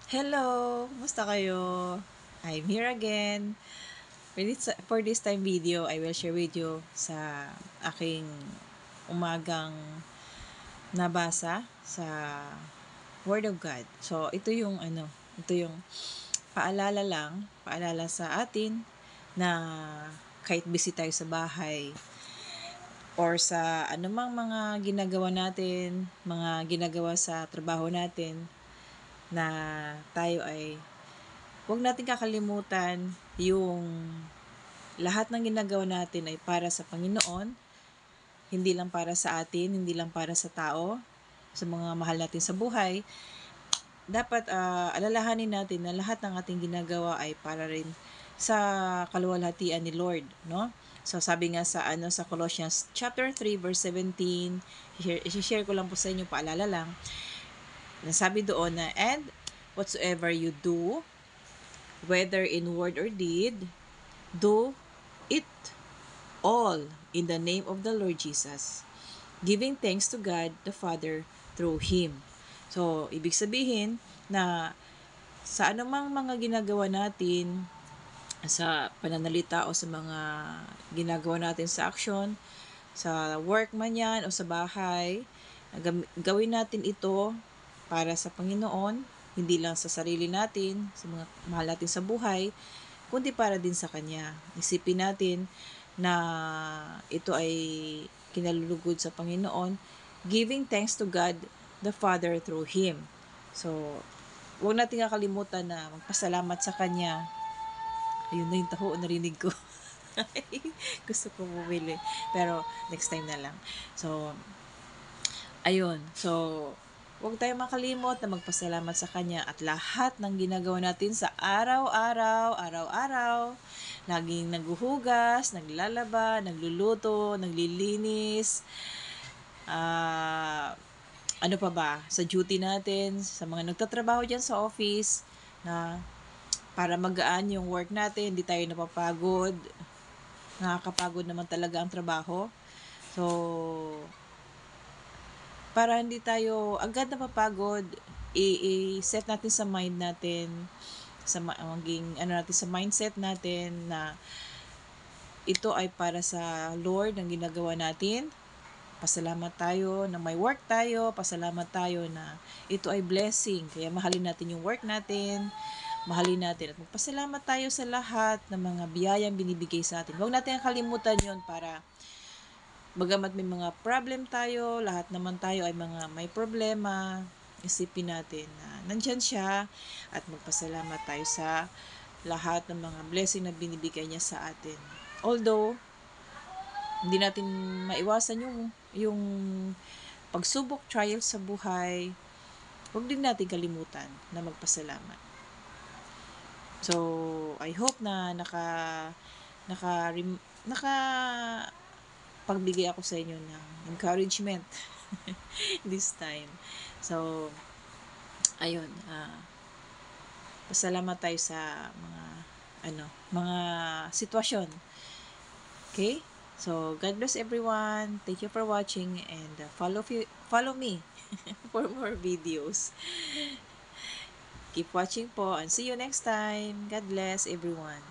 Hello! Musta kayo? I'm here again. For this time video, I will share with you sa aking umagang nabasa sa Word of God. So, ito yung paalala sa atin na kahit busy tayo sa bahay or sa anumang mga ginagawa sa trabaho natin, na tayo ay huwag natin kakalimutan yung lahat ng ginagawa natin ay para sa Panginoon, hindi lang para sa atin, hindi lang para sa tao, sa mga mahal natin sa buhay. Dapat alalahanin natin na lahat ng ating ginagawa ay para rin sa kaluwalhatian ni Lord, no? So sabi nga sa Colossians chapter 3 verse 17, i-share ko lang po sa inyo, paalala lang. Sabi doon na, and whatsoever you do, whether in word or deed, do it all in the name of the Lord Jesus, giving thanks to God the Father through Him. So, ibig sabihin na sa anumang mga ginagawa natin, sa pananalita o sa mga ginagawa natin sa action, sa work man yan o sa bahay, gawin natin ito para sa Panginoon, hindi lang sa sarili natin, sa mga mahal natin sa buhay, kundi para din sa Kanya. Isipin natin na ito ay kinalulugod sa Panginoon, giving thanks to God the Father through Him. So, huwag natin kakalimutan na magpasalamat sa Kanya. Ayun na yung taho, narinig ko. Gusto ko bumili. Pero, next time na lang. So, ayun. So, huwag tayong makalimot na magpasalamat sa Kanya at lahat ng ginagawa natin sa araw-araw. Laging naghuhugas, naglalaba, nagluluto, naglilinis, ano pa ba, sa duty natin, sa mga nagtatrabaho dyan sa office, na para magaan yung work natin, hindi tayo napapagod. Nakakapagod naman talaga ang trabaho. So, para hindi tayo agad napapagod, i-set natin sa mind natin, sa mindset natin na ito ay para sa Lord ang ginagawa natin. Pasalamat tayo na may work tayo, pasalamat tayo na ito ay blessing. Kaya mahalin natin yung work natin, mahalin natin at magpasalamat tayo sa lahat ng mga biyayang binibigay sa atin. Huwag natin kalimutan yon, para bagamat may mga problem tayo, lahat naman tayo ay may problema, isipin natin na nandyan siya at magpasalamat tayo sa lahat ng mga blessing na binibigay niya sa atin. Although, hindi natin maiwasan yung pagsubok, trial sa buhay, huwag din natin kalimutan na magpasalamat. So, I hope na pagbigay ako sa inyo ng encouragement this time. So, ayun, pasalamat tayo sa mga sitwasyon. Okay? So, God bless everyone. Thank you for watching and follow me for more videos. Keep watching po and see you next time. God bless everyone.